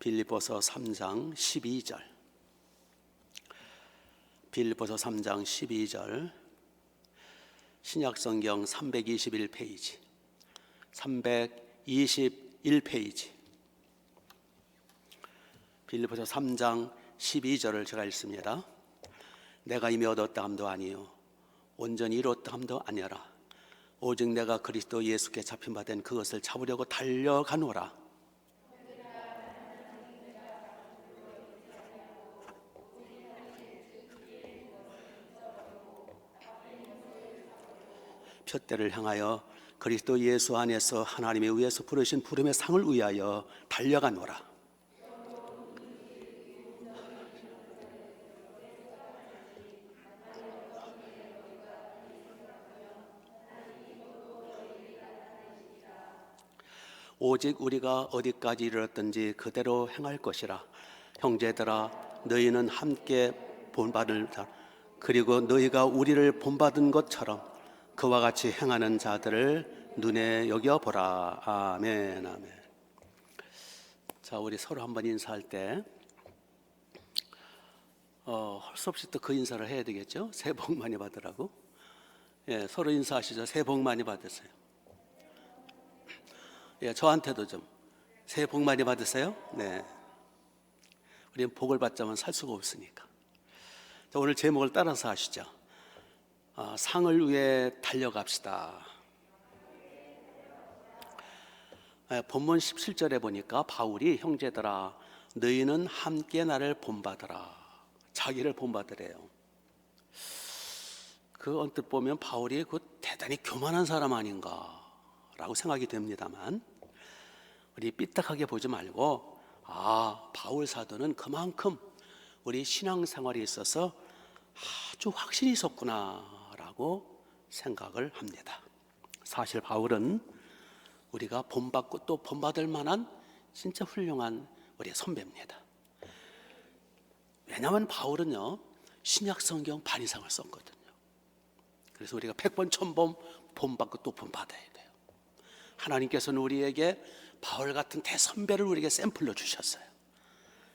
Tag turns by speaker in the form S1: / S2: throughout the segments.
S1: 빌립보서 3장 12절. 빌립보서 3장 12절. 신약성경 321페이지. 321페이지. 빌립보서 3장 12절을 제가 읽습니다. 내가 이미 얻었다 함도 아니요 온전히 이뤘다 함도 아니라 오직 내가 그리스도 예수께 잡힌 바 된 그것을 잡으려고 달려가노라. 표대를 향하여 그리스도 예수 안에서 하나님의 의에서 부르신 부름의 상을 위하여 달려가노라. 오직 우리가 어디까지 이르렀든지 그대로 행할 것이라. 형제들아, 너희는 함께 본받을 자, 그리고 너희가 우리를 본받은 것처럼 그와 같이 행하는 자들을 눈에 여겨보라. 아멘, 아멘. 자, 우리 서로 한번 인사할 때 할 수 없이 또 그 인사를 해야 되겠죠? 새해 복 많이 받으라고. 예, 서로 인사하시죠. 새해 복 많이 받으세요. 예, 저한테도 좀 새해 복 많이 받으세요. 네, 우리는 복을 받자면 살 수가 없으니까. 자, 오늘 제목을 따라서 하시죠. 상을 위해 달려갑시다. 본문 17절에 보니까 바울이 형제들아 너희는 함께 나를 본받으라. 자기를 본받으래요. 그 언뜻 보면 바울이 그 대단히 교만한 사람 아닌가라고 생각이 됩니다만, 우리 삐딱하게 보지 말고 바울 사도는 그만큼 우리 신앙생활에 있어서 아주 확신이 있었구나라고 생각을 합니다. 사실 바울은 우리가 본받고 또 본받을 만한 진짜 훌륭한 우리의 선배입니다. 왜냐하면 바울은요 신약 성경 반 이상을 썼거든요. 그래서 우리가 100번 1000번 본받고 또 본받아야 돼요. 하나님께서는 우리에게 바울 같은 대선배를 우리에게 샘플로 주셨어요.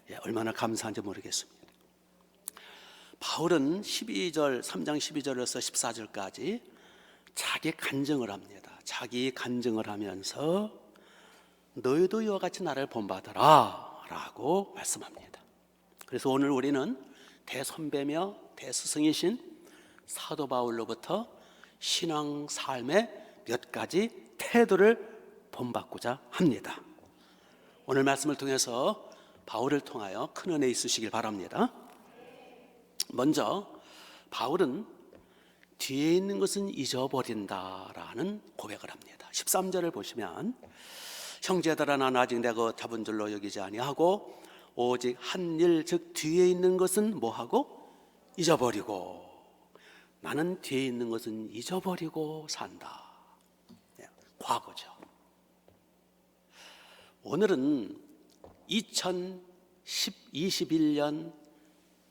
S1: 예, 얼마나 감사한지 모르겠습니다. 바울은 3장 12절에서 14절까지 자기 간증을 합니다. 자기 간증을 하면서 너희도 이와 같이 나를 본받아라 라고 말씀합니다. 그래서 오늘 우리는 대선배며 대스승이신 사도 바울로부터 신앙 삶의 몇 가지 태도를 본받고자 합니다. 오늘 말씀을 통해서 바울을 통하여 큰 은혜 있으시길 바랍니다. 먼저 바울은 뒤에 있는 것은 잊어버린다라는 고백을 합니다. 13절을 보시면 형제들아 나는 아직 내가 잡은 줄로 여기지 아니하고 오직 한 일 즉 뒤에 있는 것은 뭐하고 잊어버리고 나는 뒤에 있는 것은 잊어버리고 산다. 과거죠. 오늘은 2021년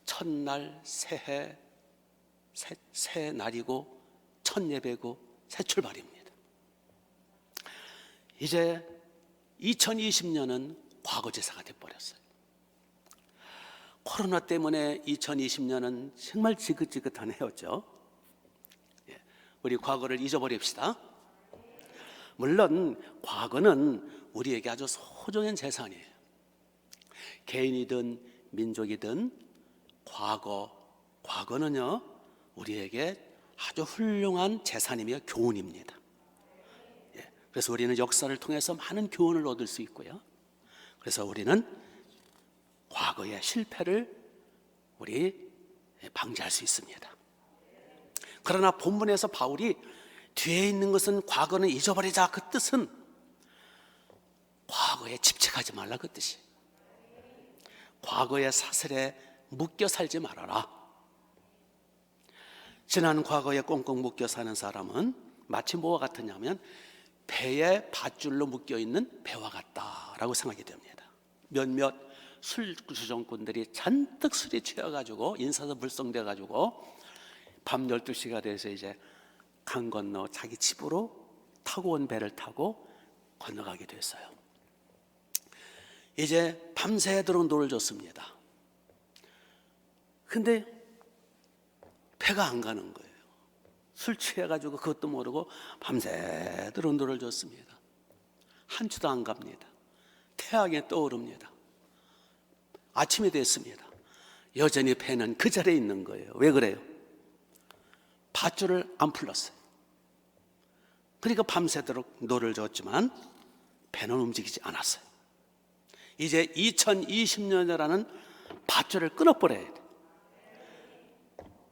S1: 첫날 새해 새 날이고 첫 예배고 새 출발입니다. 이제 2020년은 과거 제사가 돼버렸어요. 코로나 때문에 2020년은 정말 지긋지긋한 해였죠. 우리 과거를 잊어버립시다. 물론 과거는 우리에게 아주 소중한 재산이에요. 개인이든 민족이든 과거는요 우리에게 아주 훌륭한 재산이며 교훈입니다. 그래서 우리는 역사를 통해서 많은 교훈을 얻을 수 있고요. 그래서 우리는 과거의 실패를 우리 방지할 수 있습니다. 그러나 본문에서 바울이 뒤에 있는 것은 과거는 잊어버리자 그 뜻은 과거에 집착하지 말라 그 뜻이. 과거의 사슬에 묶여 살지 말아라. 지난 과거에 꽁꽁 묶여 사는 사람은 마치 뭐와 같으냐면 배에 밧줄로 묶여 있는 배와 같다라고 생각이 됩니다. 몇몇 술주정꾼들이 잔뜩 술이 취해가지고 인사서 불성돼가지고 밤 12시가 돼서 이제 강 건너 자기 집으로 타고 온 배를 타고 건너가게 됐어요. 이제 밤새도록 노를 줬습니다. 근데 배가 안 가는 거예요. 술 취해가지고 그것도 모르고 밤새도록 노를 줬습니다. 한 주도 안 갑니다. 태양이 떠오릅니다. 아침이 됐습니다. 여전히 배는 그 자리에 있는 거예요. 왜 그래요? 밧줄을 안 풀었어요. 그러니까 밤새도록 노를 줬지만 배는 움직이지 않았어요. 이제 2020년이라는 밧줄을 끊어버려야 돼요.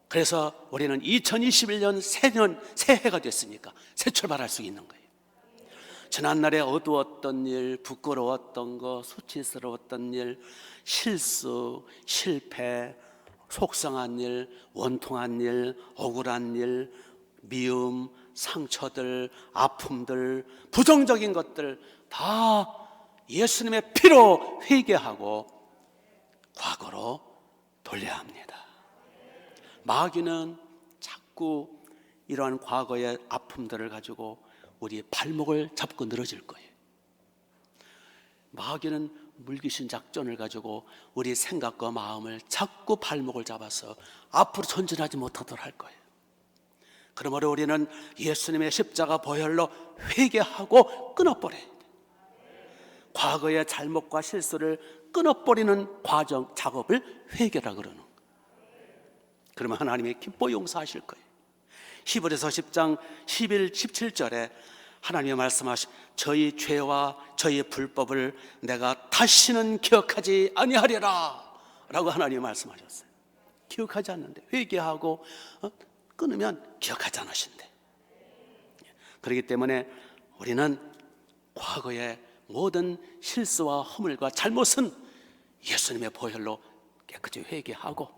S1: 그래서 우리는 2021년 새해가 됐으니까 새 출발할 수 있는 거예요. 지난날에 어두웠던 일, 부끄러웠던 거, 수치스러웠던 일, 실수, 실패, 속상한 일, 원통한 일, 억울한 일, 미움, 상처들, 아픔들, 부정적인 것들 다 예수님의 피로 회개하고 과거로 돌려야 합니다. 마귀는 자꾸 이러한 과거의 아픔들을 가지고 우리 발목을 잡고 늘어질 거예요. 마귀는 물귀신 작전을 가지고 우리 생각과 마음을 자꾸 발목을 잡아서 앞으로 전진하지 못하도록 할 거예요. 그러므로 우리는 예수님의 십자가 보혈로 회개하고 끊어버려야 돼요. 과거의 잘못과 실수를 끊어버리는 과정, 작업을 회개라 그러는 거예요. 그러면 하나님이 기뻐 용서하실 거예요. 히브리서 10장 11, 17절에 하나님이 말씀하신 저희 죄와 저희 불법을 내가 다시는 기억하지 아니하리라 라고 하나님이 말씀하셨어요. 기억하지 않는데 회개하고 끊으면 기억하지 않으신대. 그렇기 때문에 우리는 과거의 모든 실수와 허물과 잘못은 예수님의 보혈로 깨끗이 회개하고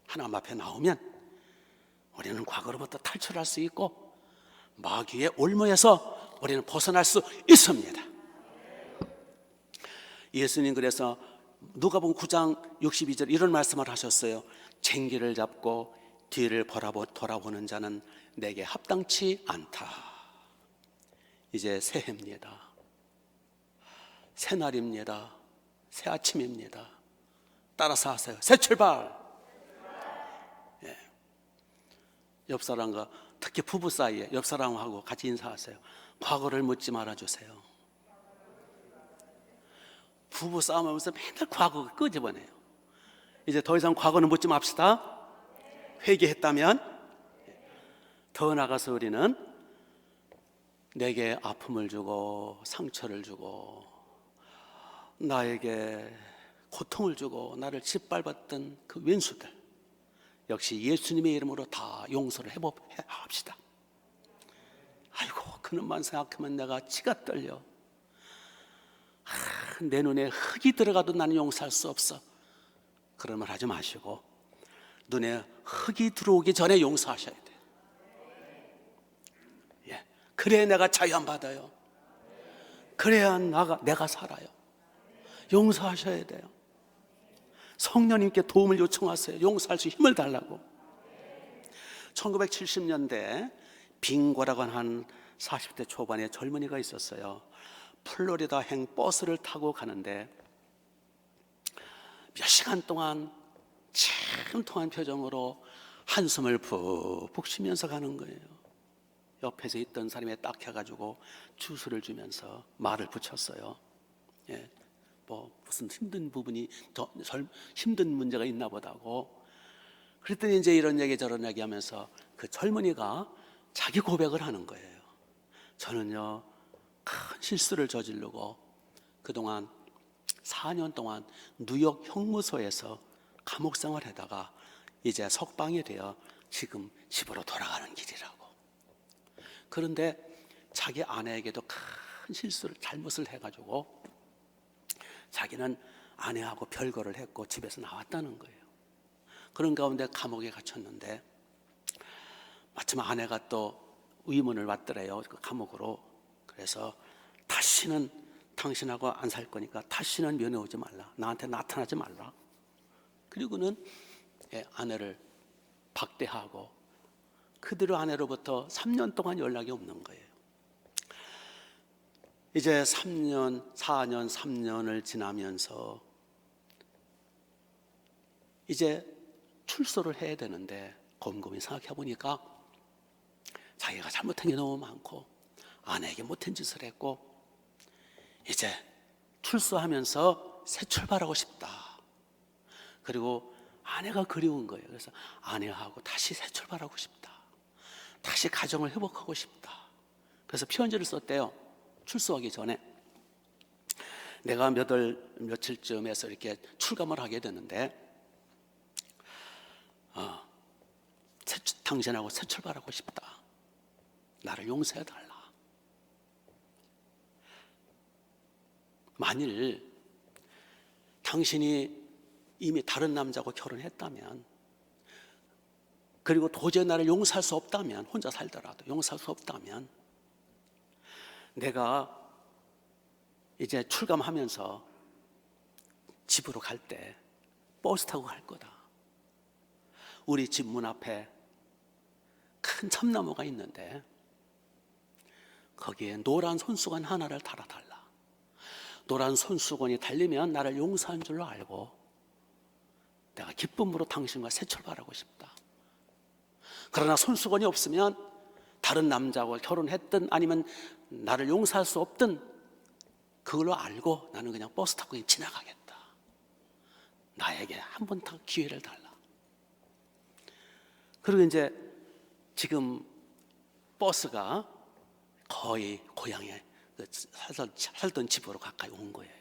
S1: 하나님 앞에 나오면 우리는 과거로부터 탈출할 수 있고 마귀의 올무에서 우리는 벗어날 수 있습니다. 예수님 그래서 누가복음 9장 62절 이런 말씀을 하셨어요. 쟁기를 잡고 뒤를 돌아보는 자는 내게 합당치 않다. 이제 새해입니다. 새날입니다. 새 아침입니다. 따라서 하세요. 새 출발. 옆 사람과 특히 부부 사이에 옆 사람하고 같이 인사하세요. 과거를 묻지 말아주세요. 부부 싸움하면서 맨날 과거 끄집어내요. 이제 더 이상 과거는 묻지 맙시다. 회개했다면 더 나아가서 우리는 내게 아픔을 주고 상처를 주고 나에게 고통을 주고 나를 짓밟았던 그 왼수들 역시 예수님의 이름으로 다 용서를 합시다. 아이고 그놈만 생각하면 내가 치가 떨려. 내 눈에 흙이 들어가도 나는 용서할 수 없어. 그런 말 하지 마시고 눈에 흙이 들어오기 전에 용서하셔야 돼요. 예, 그래야 내가 자유함받아요. 그래야 내가 살아요. 용서하셔야 돼요. 성령님께 도움을 요청하세요. 용서할 수 힘을 달라고. 1970년대 빙고라고 하는 40대 초반의 젊은이가 있었어요. 플로리다행 버스를 타고 가는데 몇 시간 동안 침통한 표정으로 한숨을 푹푹 쉬면서 가는 거예요. 옆에서 있던 사람이 딱 해가지고 주스를 주면서 말을 붙였어요. 예, 무슨 힘든 부분이 힘든 문제가 있나 보다고. 그랬더니 이제 이런 얘기 저런 얘기 하면서 그 젊은이가 자기 고백을 하는 거예요. 저는요 큰 실수를 저지르고 그동안 4년 동안 뉴욕 형무소에서 감옥 생활하다가 이제 석방이 되어 지금 집으로 돌아가는 길이라고. 그런데 자기 아내에게도 큰 실수를 잘못을 해가지고 자기는 아내하고 별거를 했고 집에서 나왔다는 거예요. 그런 가운데 감옥에 갇혔는데 마침 아내가 또 의문을 받더래요. 그 감옥으로. 그래서 다시는 당신하고 안 살 거니까 다시는 면회 오지 말라. 나한테 나타나지 말라. 그리고는 아내를 박대하고 그대로 아내로부터 3년 동안 연락이 없는 거예요. 이제 3년, 4년, 3년을 지나면서 이제 출소를 해야 되는데 곰곰이 생각해 보니까 자기가 잘못한 게 너무 많고 아내에게 못한 짓을 했고 이제 출소하면서 새 출발하고 싶다. 그리고 아내가 그리운 거예요. 그래서 아내하고 다시 새 출발하고 싶다. 다시 가정을 회복하고 싶다. 그래서 편지를 썼대요. 출소하기 전에. 내가 며칠쯤에서 이렇게 출감을 하게 되는데 당신하고 새 출발하고 싶다. 나를 용서해 달라. 만일 당신이 이미 다른 남자하고 결혼했다면, 그리고 도저히 나를 용서할 수 없다면, 혼자 살더라도 용서할 수 없다면 내가 이제 출감하면서 집으로 갈 때 버스 타고 갈 거다. 우리 집 문 앞에 큰 참나무가 있는데 거기에 노란 손수건 하나를 달아달라. 노란 손수건이 달리면 나를 용서한 줄로 알고 내가 기쁨으로 당신과 새 출발하고 싶다. 그러나 손수건이 없으면 다른 남자와 결혼했든 아니면 나를 용서할 수 없든 그걸로 알고 나는 그냥 버스 타고 그냥 지나가겠다. 나에게 한 번 더 기회를 달라. 그리고 이제 지금 버스가 거의 고향에 살던 집으로 가까이 온 거예요.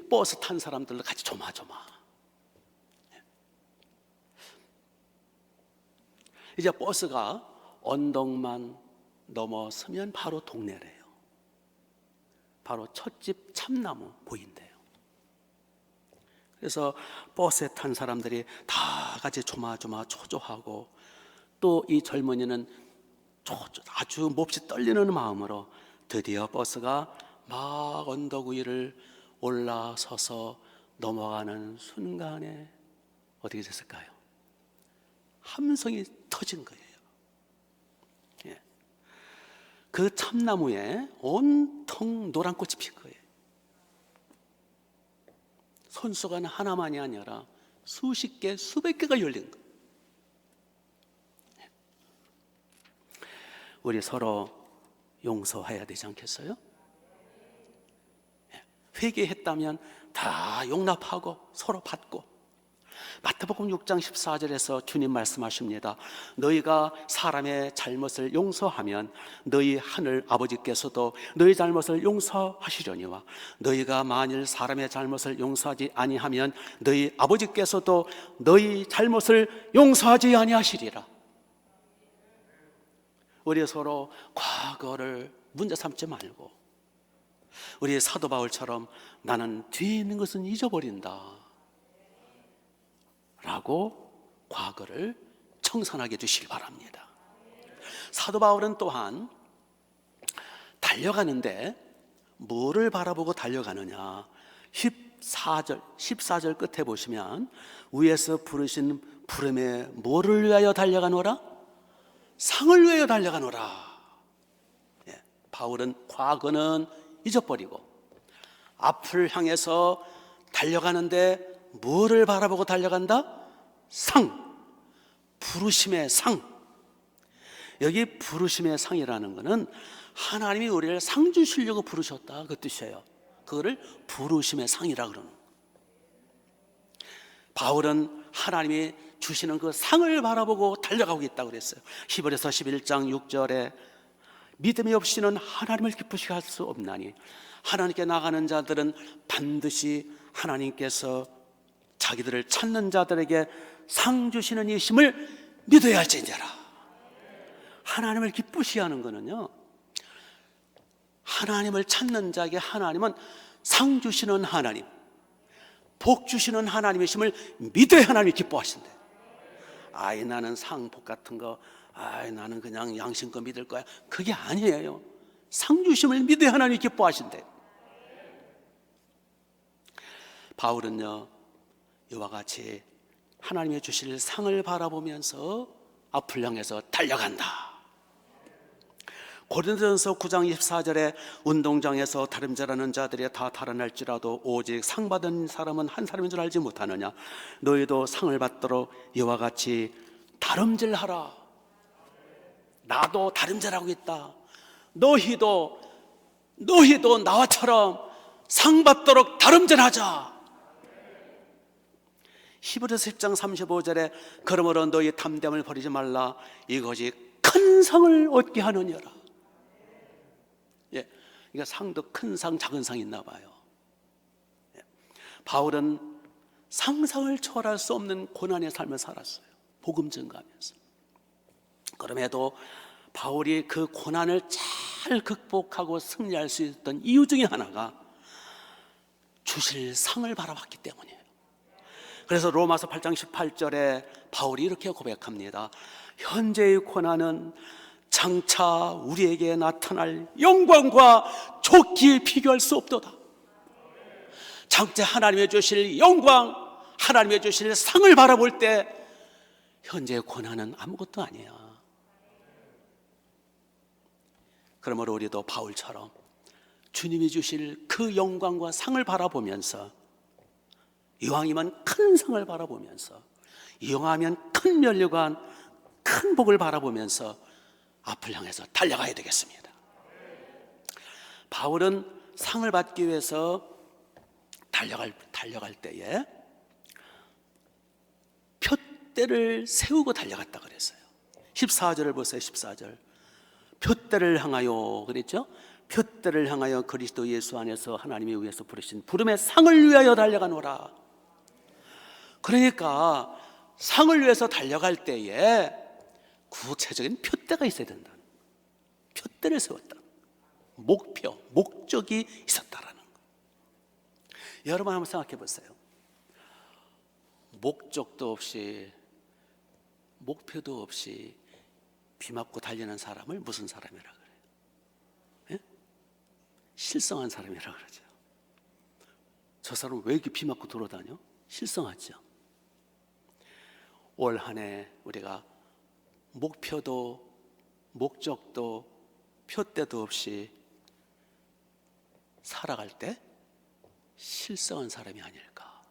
S1: 버스 탄 사람들도 같이 조마조마. 이제 버스가 언덕만 넘어서면 바로 동네래요. 바로 찻집 참나무 보인대요. 그래서 버스에 탄 사람들이 다 같이 조마조마 초조하고, 또 이 젊은이는 아주 몹시 떨리는 마음으로 드디어 버스가 막 언덕 위를 올라서서 넘어가는 순간에 어떻게 됐을까요? 함성이 터진 거예요. 예. 그 참나무에 온통 노란 꽃이 핀 거예요. 손수건 하나만이 아니라 수십 개, 수백 개가 열린 거예요. 우리 서로 용서해야 되지 않겠어요? 회개했다면 다 용납하고 서로 받고. 마태복음 6장 14절에서 주님 말씀하십니다. 너희가 사람의 잘못을 용서하면 너희 하늘 아버지께서도 너희 잘못을 용서하시려니와 너희가 만일 사람의 잘못을 용서하지 아니하면 너희 아버지께서도 너희 잘못을 용서하지 아니하시리라. 우리 서로 과거를 문제 삼지 말고 우리 사도 바울처럼 나는 뒤에 있는 것은 잊어버린다 라고 과거를 청산하게 해주시기 바랍니다. 사도 바울은 또한 달려가는데 뭐를 바라보고 달려가느냐, 14절 끝에 보시면 위에서 부르신 부름에 뭐를 위하여 달려가노라? 상을 위하여 달려가노라. 바울은 과거는 잊어버리고 앞을 향해서 달려가는데 뭐를 바라보고 달려간다? 상, 부르심의 상. 여기 부르심의 상이라는 것은 하나님이 우리를 상 주시려고 부르셨다 그 뜻이에요. 그거를 부르심의 상이라 그러는. 바울은 하나님이 주시는 그 상을 바라보고 달려가고 있다고 그랬어요. 히브리서 11장 6절에 믿음이 없이는 하나님을 기쁘시게 할 수 없나니 하나님께 나가는 자들은 반드시 하나님께서 자기들을 찾는 자들에게 상 주시는 이심을 믿어야 할지니라. 하나님을 기쁘시게 하는 거는요, 하나님을 찾는 자에게 하나님은 상 주시는 하나님, 복 주시는 하나님이심을 믿어야 하나님이 기뻐하신대. 아이 나는 상, 복 같은 거, 아이 나는 그냥 양심껏 믿을 거야. 그게 아니에요. 상 주심을 믿어야 하나님이 기뻐하신대. 바울은요 이와 같이 하나님의 주실 상을 바라보면서 앞을 향해서 달려간다. 고린도전서 9장 24절에 운동장에서 다름질하는 자들이 다 달아날지라도 오직 상 받은 사람은 한 사람인 줄 알지 못하느냐. 너희도 상을 받도록 이와 같이 다름질하라. 나도 다름질하고 있다. 너희도 나와처럼 상 받도록 다름질하자. 히브리서 10장 35절에 그러므로 너희 탐됨을 버리지 말라. 이것이 큰 상을 얻게 하느니라. 예, 그러니까 상도 큰 상, 작은 상이 있나 봐요. 예, 바울은 상상을 초월할 수 없는 고난의 삶을 살았어요. 복음 증거하면서. 그럼에도 바울이 그 고난을 잘 극복하고 승리할 수 있었던 이유 중에 하나가 주실 상을 바라봤기 때문이에요. 그래서 로마서 8장 18절에 바울이 이렇게 고백합니다. 현재의 고난은 장차 우리에게 나타날 영광과 좋기에 비교할 수 없도다. 장차 하나님의 주실 영광, 하나님의 주실 상을 바라볼 때 현재의 고난은 아무것도 아니야. 그러므로 우리도 바울처럼 주님이 주실 그 영광과 상을 바라보면서, 이왕이면 큰 상을 바라보면서, 이왕하면 큰 면류관, 큰 복을 바라보면서 앞을 향해서 달려가야 되겠습니다. 바울은 상을 받기 위해서 달려갈 때에 푯대를 세우고 달려갔다 그랬어요. 14절을 보세요. 14절. 푯대를 향하여 그랬죠? 푯대를 향하여 그리스도 예수 안에서 하나님이 위해서 부르신 부름의 상을 위하여 달려가노라. 그러니까 상을 위해서 달려갈 때에 구체적인 푯대가 있어야 된다. 푯대를 세웠다. 목표, 목적이 있었다라는 거. 여러분 한번 생각해 보세요. 목적도 없이, 목표도 없이 비 맞고 달리는 사람을 무슨 사람이라 그래요? 예? 실성한 사람이라 그러죠. 저 사람 왜 이렇게 비 맞고 돌아다녀? 실성하죠. 올 한 해 우리가 목표도 목적도 푯대도 없이 살아갈 때 실성한 사람이 아닐까.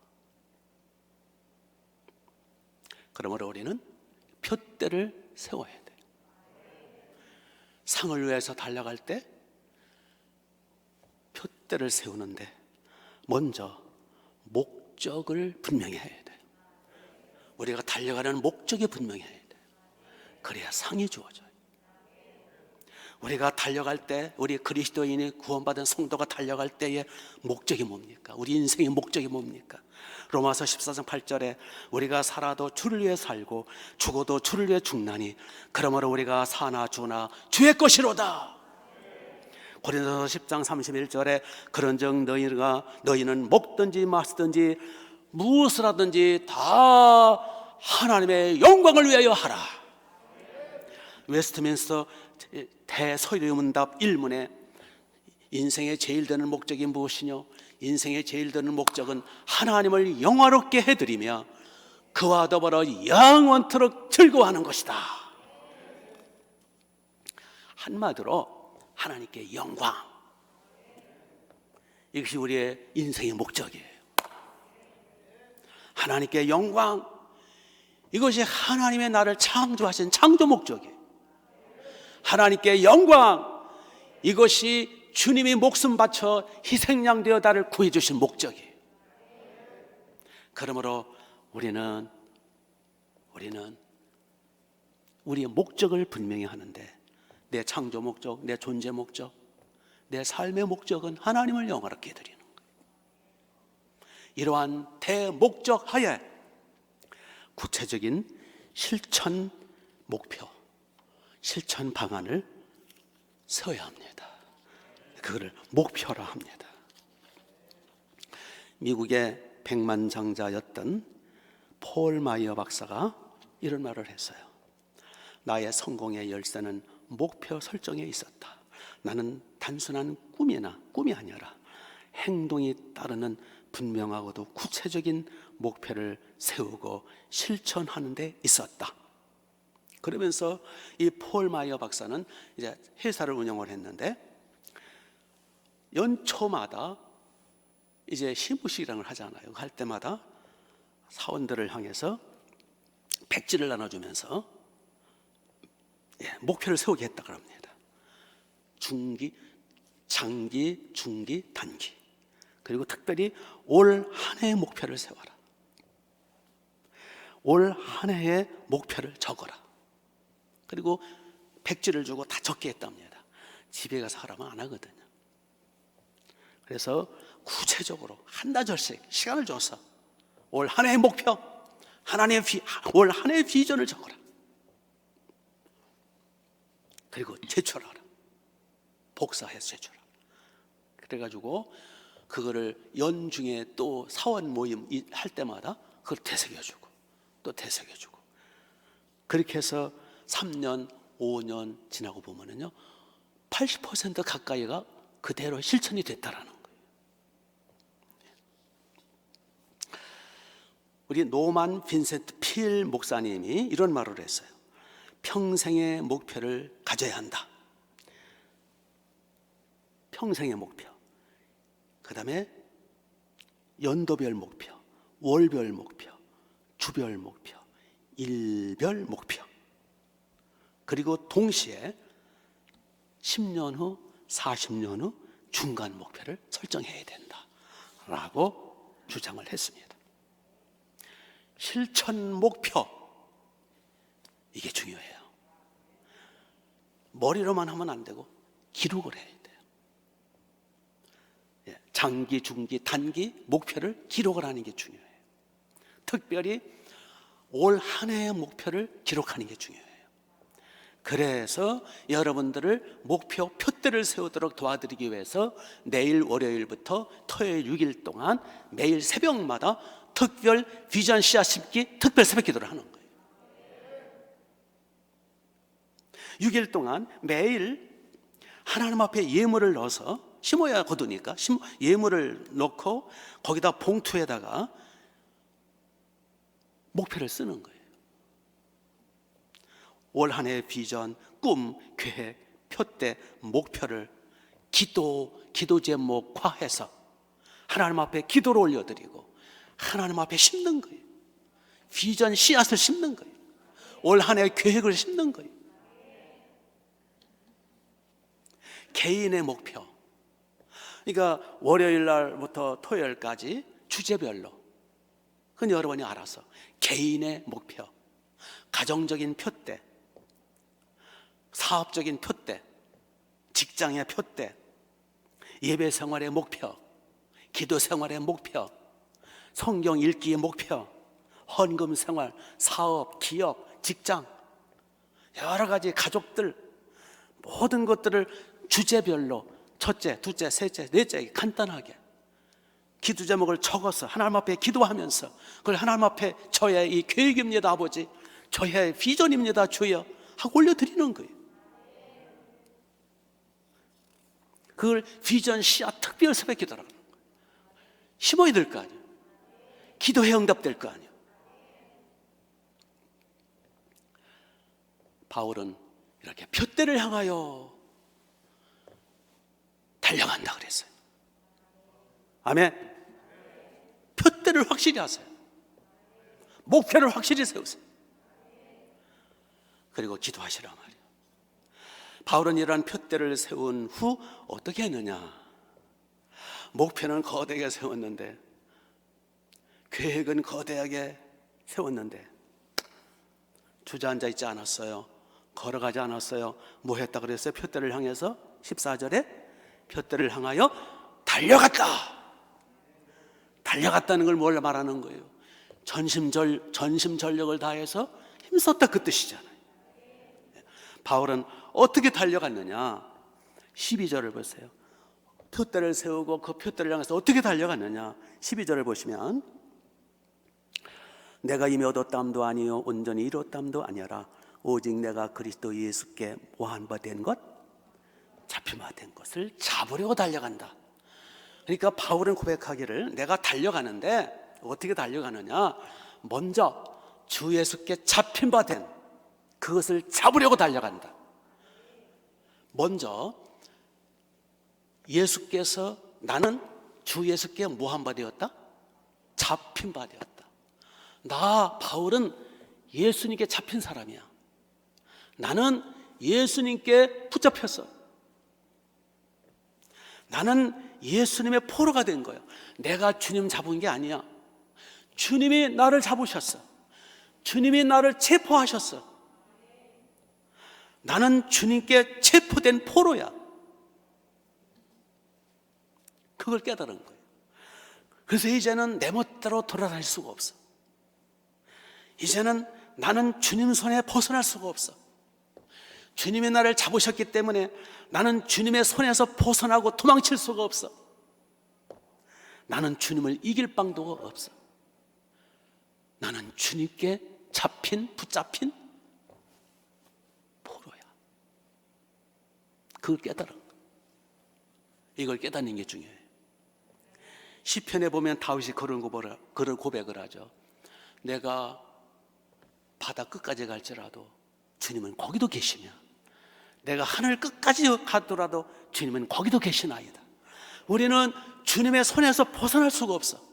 S1: 그러므로 우리는 푯대를 세워야 돼요. 상을 위해서 달려갈 때 푯대를 세우는데 먼저 목적을 분명히 해야 돼요. 우리가 달려가는 목적이 분명히 해야 돼요. 그래야 상이 주어져요. 우리가 달려갈 때, 우리 그리스도인이 구원받은 성도가 달려갈 때의 목적이 뭡니까? 우리 인생의 목적이 뭡니까? 로마서 14장 8절에 우리가 살아도 주를 위해 살고 죽어도 주를 위해 죽나니 그러므로 우리가 사나 죽으나 주의 것이로다. 고린도서 10장 31절에 그런즉 너희는 먹든지 마시든지 무엇을 하든지 다 하나님의 영광을 위하여 하라. 웨스트민스터 대서유문답 1문에 인생의 제일 되는 목적이 무엇이뇨? 인생의 제일 되는 목적은 하나님을 영화롭게 해드리며 그와 더불어 영원토록 즐거워하는 것이다. 한마디로 하나님께 영광, 이것이 우리의 인생의 목적이에요. 하나님께 영광, 이것이 하나님의 나를 창조하신 창조 목적이에요. 하나님께 영광, 이것이 주님이 목숨 바쳐 희생양 되어 나를 구해주신 목적이에요. 그러므로 우리는 우리의 목적을 분명히 하는데, 내 창조 목적, 내 존재 목적, 내 삶의 목적은 하나님을 영화롭게 해드리는 거예요. 이러한 대목적 하에 구체적인 실천 목표, 실천 방안을 세워야 합니다. 그거를 목표라 합니다. 미국의 백만장자였던 폴 마이어 박사가 이런 말을 했어요. 나의 성공의 열쇠는 목표 설정에 있었다. 나는 단순한 꿈이 아니라 행동이 따르는 분명하고도 구체적인 목표를 세우고 실천하는 데 있었다. 그러면서 이 폴 마이어 박사는 이제 회사를 운영을 했는데 연초마다 이제 시무식이라는 걸 하잖아요. 할 때마다 사원들을 향해서 백지를 나눠주면서 목표를 세우게 했다고 합니다. 중기, 장기, 중기, 단기. 그리고 특별히 올 한 해의 목표를 세워라. 올 한 해의 목표를 적어라. 그리고 백지를 주고 다 적게 했답니다. 집에 가서 하라면 안 하거든요. 그래서 구체적으로 한나절씩 시간을 줘서 올 한 해의 목표, 올 한 해의 비전을 적어라. 그리고 제출하라. 복사해서 제출하라. 그래가지고 그거를 연중에 또 사원 모임 할 때마다 그걸 되새겨주고 또 되새겨주고, 그렇게 해서 3년, 5년 지나고 보면은요 80% 가까이가 그대로 실천이 됐다라는 거예요. 우리 노만 빈센트 필 목사님이 이런 말을 했어요. 평생의 목표를 가져야 한다. 평생의 목표, 그 다음에 연도별 목표, 월별 목표, 주별 목표, 일별 목표, 그리고 동시에 10년 후, 40년 후 중간 목표를 설정해야 된다라고 주장을 했습니다. 실천 목표, 이게 중요해요. 머리로만 하면 안 되고 기록을 해야 돼요. 장기, 중기, 단기 목표를 기록을 하는 게 중요해요. 특별히 올 한 해의 목표를 기록하는 게 중요해요. 그래서 여러분들을 목표 표대를 세우도록 도와드리기 위해서 내일 월요일부터 토요일 6일 동안 매일 새벽마다 특별 비전 씨앗 심기 특별 새벽 기도를 하는 거예요. 6일 동안 매일 하나님 앞에 예물을 넣어서, 심어야 거두니까 예물을 넣고 거기다 봉투에다가 목표를 쓰는 거예요. 올 한 해의 비전, 꿈, 계획, 표대, 목표를 기도 제목화해서 하나님 앞에 기도를 올려드리고 하나님 앞에 심는 거예요. 비전 씨앗을 심는 거예요. 올 한 해의 계획을 심는 거예요. 개인의 목표, 그러니까 월요일 날부터 토요일까지 주제별로, 그건 여러분이 알아서 개인의 목표, 가정적인 표대, 사업적인 표대, 직장의 표대, 예배 생활의 목표, 기도 생활의 목표, 성경 읽기의 목표, 헌금 생활, 사업, 기업, 직장, 여러 가지 가족들, 모든 것들을 주제별로 첫째, 둘째, 셋째, 넷째 간단하게 기도 제목을 적어서 하나님 앞에 기도하면서 그걸 하나님 앞에 저의 이 계획입니다 아버지, 저의 비전입니다 주여 하고 올려드리는 거예요. 그걸 비전 씨앗 특별 새벽 기도라는 거예요. 심어야 될 거 아니에요. 기도해 응답될 거 아니에요. 바울은 이렇게 표대를 향하여 달려간다 그랬어요. 아멘. 표대를 확실히 하세요. 목표를 확실히 세우세요. 그리고 기도하시라 말이에요. 바울은 이러한 표대를 세운 후 어떻게 했느냐? 목표는 거대하게 세웠는데, 계획은 거대하게 세웠는데 주저앉아 있지 않았어요. 걸어가지 않았어요. 뭐 했다 그랬어요? 표대를 향해서 14절에 표대를 향하여 달려갔다는 걸 뭘 말하는 거예요? 전심전력을 다해서 힘썼다 그 뜻이잖아요. 바울은 어떻게 달려갔느냐? 12절을 보세요. 표대를 세우고 그 표대를 향해서 어떻게 달려갔느냐? 12절을 보시면 내가 이미 얻었담도 아니요 온전히 이뤘담도 아니라 오직 내가 그리스도 예수께 모한 바 된 것, 잡힌 바 된 것을 잡으려고 달려간다. 그러니까 바울은 고백하기를 내가 달려가는데 어떻게 달려가느냐? 먼저 주 예수께 잡힌 바 된 그것을 잡으려고 달려간다. 먼저 예수께서, 나는 주 예수께 뭐한 바 되었다? 잡힌 바 되었다. 나 바울은 예수님께 잡힌 사람이야. 나는 예수님께 붙잡혔어. 나는 예수님의 포로가 된 거야. 내가 주님 잡은 게 아니야. 주님이 나를 잡으셨어. 주님이 나를 체포하셨어. 나는 주님께 체포된 포로야. 그걸 깨달은 거예요. 그래서 이제는 내 멋대로 돌아다닐 수가 없어. 이제는 나는 주님 손에 벗어날 수가 없어. 주님이 나를 잡으셨기 때문에 나는 주님의 손에서 벗어나고 도망칠 수가 없어. 나는 주님을 이길 방도가 없어. 나는 주님께 붙잡힌 포로야. 그걸 깨달은 거야. 이걸 깨닫는 게 중요해요. 시편에 보면 다윗이 그런 고백을 하죠. 내가 바다 끝까지 갈지라도 주님은 거기도 계시며, 내가 하늘 끝까지 가더라도 주님은 거기도 계시나이다. 우리는 주님의 손에서 벗어날 수가 없어.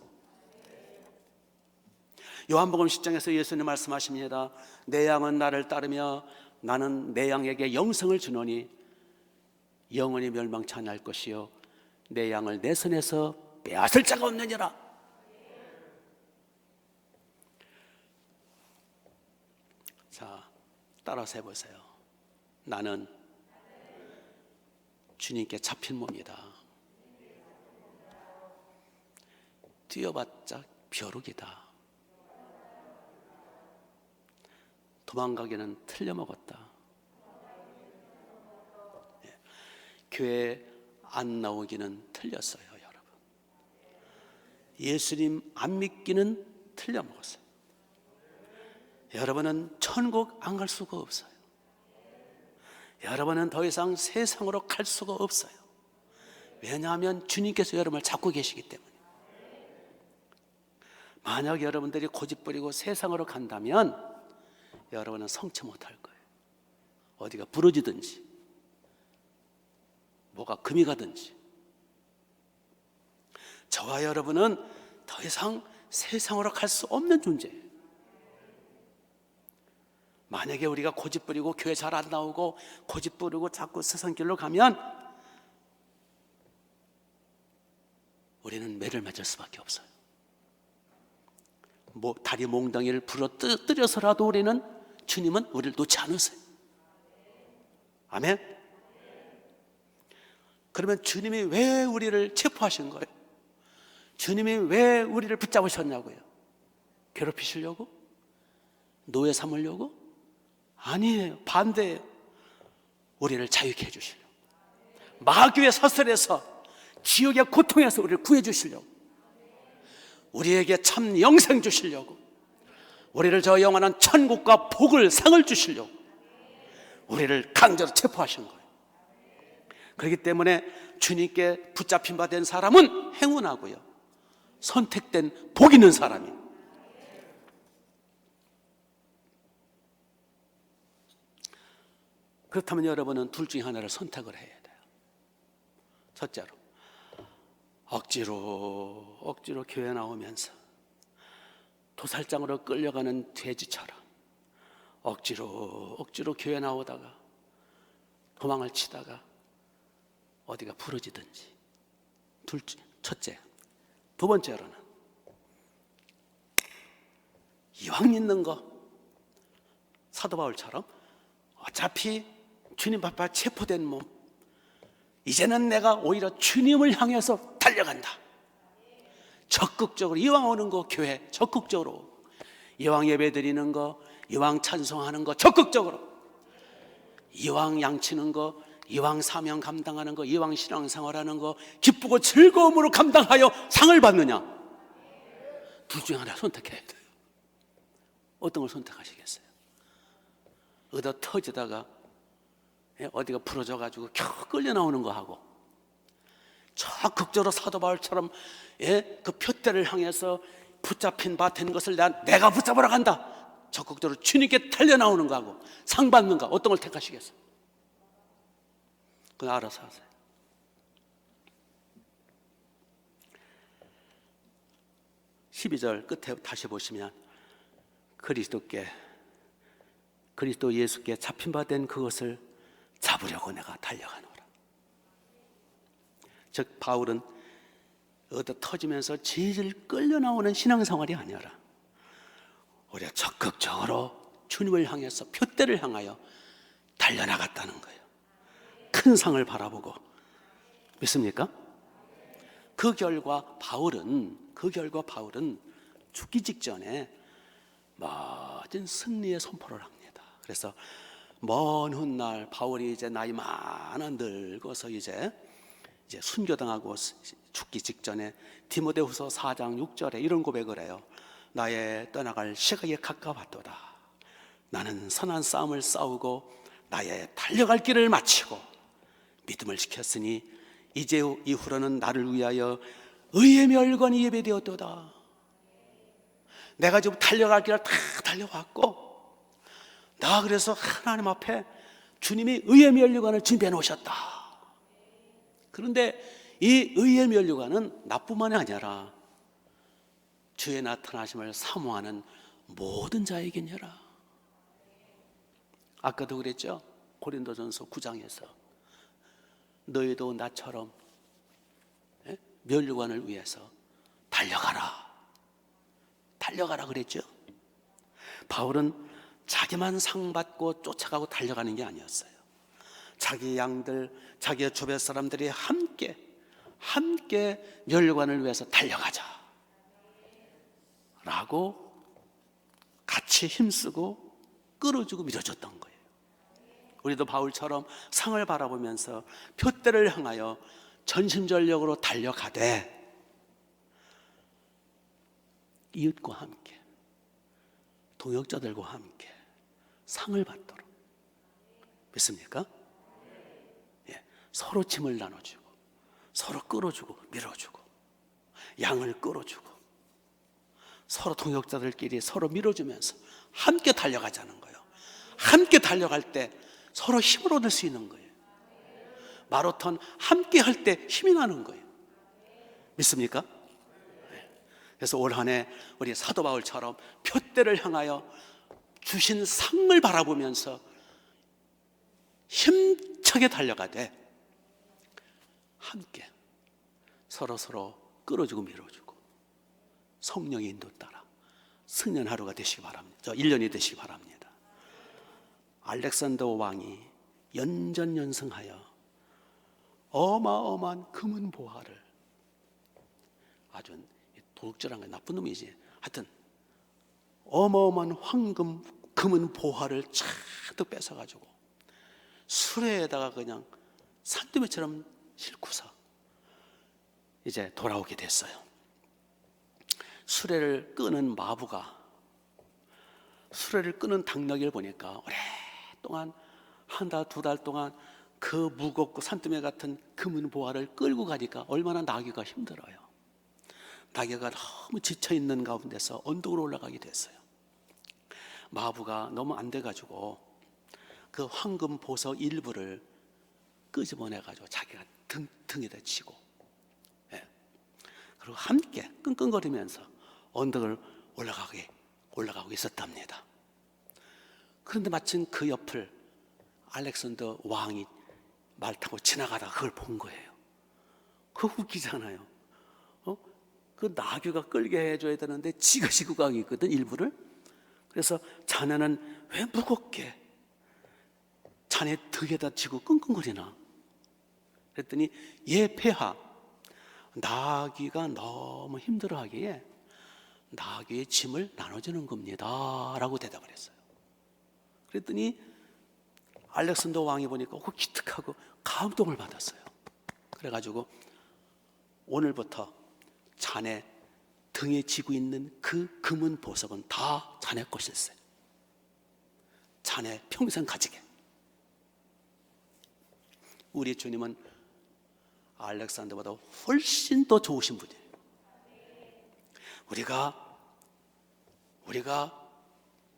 S1: 요한복음 10장에서 예수님 말씀하십니다. 내 양은 나를 따르며 나는 내 양에게 영생을 주노니 영원히 멸망치 않을 것이요 내 양을 내 손에서 빼앗을 자가 없느니라. 자, 따라서 해보세요. 나는 주님께 잡힌 몸이다. 뛰어봤자 벼룩이다. 도망가기는 틀려먹었다. 교회 안 나오기는 틀렸어요, 여러분. 예수님 안 믿기는 틀려먹었어요. 여러분은 천국 안 갈 수가 없어요. 여러분은 더 이상 세상으로 갈 수가 없어요. 왜냐하면 주님께서 여러분을 잡고 계시기 때문에. 만약 여러분들이 고집부리고 세상으로 간다면 여러분은 성취 못할 거예요. 어디가 부러지든지 뭐가 금이 가든지. 저와 여러분은 더 이상 세상으로 갈 수 없는 존재예요. 만약에 우리가 고집부리고 교회 잘 안 나오고 고집부리고 자꾸 세상길로 가면 우리는 매를 맞을 수밖에 없어요. 다리 몽덩이를 부러뜨려서라도 주님은 우리를 놓지 않으세요. 아멘. 그러면 주님이 왜 우리를 체포하신 거예요? 주님이 왜 우리를 붙잡으셨냐고요? 괴롭히시려고? 노예 삼으려고? 아니에요. 반대예요. 우리를 자유케 해주시려고, 마귀의 사슬에서, 지옥의 고통에서 우리를 구해주시려고, 우리에게 참 영생 주시려고, 우리를 저 영원한 천국과 복을, 상을 주시려고 우리를 강제로 체포하신 거예요. 그렇기 때문에 주님께 붙잡힌 바 된 사람은 행운하고요, 선택된 복 있는 사람이에요. 그렇다면 여러분은 둘 중에 하나를 선택을 해야 돼요. 첫째로, 억지로 교회 나오면서 도살장으로 끌려가는 돼지처럼 억지로 교회 나오다가 도망을 치다가 어디가 부러지든지. 첫째. 두 번째로는 이왕 믿는 거, 사도 바울처럼 어차피 주님 앞에 체포된 몸, 이제는 내가 오히려 주님을 향해서 달려간다. 적극적으로, 이왕 오는 거 교회 적극적으로, 이왕 예배 드리는 거, 이왕 찬송하는 거 적극적으로, 이왕 양치는 거, 이왕 사명 감당하는 거, 이왕 신앙생활하는 거 기쁘고 즐거움으로 감당하여 상을 받느냐? 둘 중에 하나 선택해야 돼요. 어떤 걸 선택하시겠어요? 얻어 터지다가 어디가 부러져가지고 겨우 끌려 나오는 거 하고, 적극적으로 사도 바울처럼 그 표대를 향해서 붙잡힌 바 된 것을 내가 붙잡으러 간다. 적극적으로 주님께 달려나오는 거하고 상 받는 거 어떤 걸 택하시겠어요? 그건 알아서 하세요. (12절) 끝에 다시 보시면 그리스도 예수께 잡힌 바 된 그것을 잡으려고 내가 달려가노라. 즉 바울은 얻어 터지면서 질질 끌려 나오는 신앙생활이 아니라 우리가 적극적으로 주님을 향해서 표대를 향하여 달려나갔다는 거예요. 큰 상을 바라보고. 믿습니까? 그 결과 바울은 죽기 직전에 멋진 승리의 선포를 합니다. 그래서 먼 훗날 바울이 이제 나이 많아 늙어서 이제 순교당하고 죽기 직전에 디모데후서 4장 6절에 이런 고백을 해요. 나의 떠나갈 시각이 가까웠도다. 나는 선한 싸움을 싸우고 나의 달려갈 길을 마치고 믿음을 지켰으니 이제 이후로는 나를 위하여 의의 멸관이 예배되었도다. 내가 지금 달려갈 길을 다 달려왔고 나 그래서 하나님 앞에 주님이 의의 면류관을 준비해 놓으셨다. 그런데 이 의의 면류관은 나뿐만이 아니라 주의 나타나심을 사모하는 모든 자에게니라. 아까도 그랬죠? 고린도전서 9장에서 너희도 나처럼 면류관을 위해서 달려가라 그랬죠? 바울은 자기만 상 받고 쫓아가고 달려가는 게 아니었어요. 자기 양들, 자기 주변 사람들이 함께 면류관을 위해서 달려가자 라고 같이 힘쓰고 끌어주고 밀어줬던 거예요. 우리도 바울처럼 상을 바라보면서 표대를 향하여 전심전력으로 달려가되 이웃과 함께 동역자들과 함께 상을 받도록. 믿습니까? 예, 서로 짐을 나눠주고 서로 끌어주고 밀어주고 양을 끌어주고 서로 동역자들끼리 서로 밀어주면서 함께 달려가자는 거예요. 함께 달려갈 때 서로 힘을 얻을 수 있는 거예요. 마라톤 함께 할 때 힘이 나는 거예요. 믿습니까? 그래서 올 한 해 우리 사도 바울처럼 표대를 향하여 주신 상을 바라보면서 힘차게 달려가되 함께 서로 끌어주고 밀어주고 성령의 인도 따라 승리한 하루가 되시기 바랍니다. 1년이 되시기 바랍니다. 알렉산더 왕이 연전연승하여 어마어마한 금은 보화를, 아주 도둑질한 게 나쁜 놈이지, 하여튼 어마어마한 황금 금은 보화를 차득 뺏어가지고 수레에다가 그냥 산더미처럼 싣고서 이제 돌아오게 됐어요. 수레를 끄는 마부가 수레를 끄는 당나귀를 보니까 오랫동안 한 달, 두 달 동안 그 무겁고 산더미 같은 금은 보화를 끌고 가니까 얼마나 나귀가 힘들어요. 나귀가 너무 지쳐있는 가운데서 언덕으로 올라가게 됐어요. 마부가 너무 안 돼가지고 그 황금 보석 일부를 끄집어내가지고 자기가 등에다 치고, 그리고 함께 끙끙거리면서 언덕을 올라가고 있었답니다. 그런데 마침 그 옆을 알렉산더 왕이 말 타고 지나가다가 그걸 본 거예요. 그거 웃기잖아요. 그 나귀가 끌게 해줘야 되는데 지가 지고 가고 있거든, 일부를. 그래서 자네는 왜 무겁게 자네 등에다 지고 끙끙거리나? 그랬더니 예 폐하, 나귀가 너무 힘들어하기에 나귀의 짐을 나눠주는 겁니다 라고 대답을 했어요. 그랬더니 알렉산더 왕이 보니까 기특하고 감동을 받았어요. 그래가지고 오늘부터 자네 등에 지고 있는 그 금은 보석은 다 자네 것이었어요. 자네 평생 가지게. 우리 주님은 알렉산더보다 훨씬 더 좋으신 분이에요. 우리가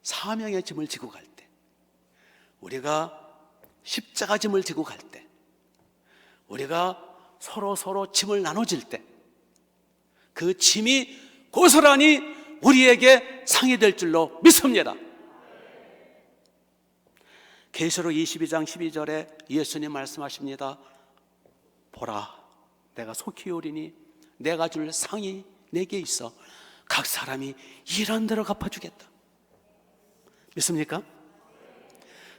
S1: 사명의 짐을 지고 갈 때, 우리가 십자가 짐을 지고 갈 때, 우리가 서로 짐을 나눠질 때, 그 짐이 고스란히 우리에게 상이 될 줄로 믿습니다. 계시록 22장 12절에 예수님 말씀하십니다. 보라, 내가 속히 오리니 내가 줄 상이 내게 있어 각 사람이 일한 대로 갚아주겠다. 믿습니까?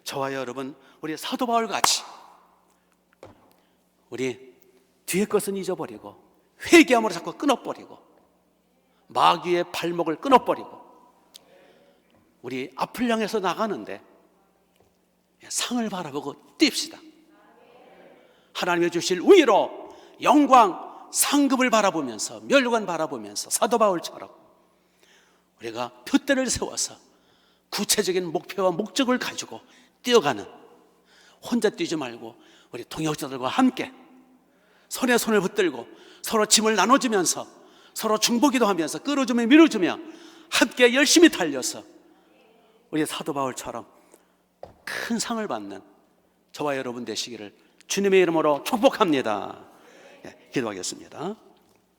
S1: 저와 여러분, 우리 사도 바울 같이 우리 뒤에 것은 잊어버리고 회개함으로 자꾸 끊어버리고 마귀의 발목을 끊어버리고 우리 앞을 향해서 나가는데 상을 바라보고 뜁시다. 하나님이 주실 의로 영광, 상급을 바라보면서, 멸관 바라보면서 사도 바울처럼 우리가 표대를 세워서 구체적인 목표와 목적을 가지고 뛰어가는, 혼자 뛰지 말고 우리 동역자들과 함께 손에 손을 붙들고 서로 짐을 나눠주면서 서로 중보기도 하면서 끌어주며 밀어주며 함께 열심히 달려서 우리 사도 바울처럼 큰 상을 받는 저와 여러분 되시기를 주님의 이름으로 축복합니다. 기도하겠습니다.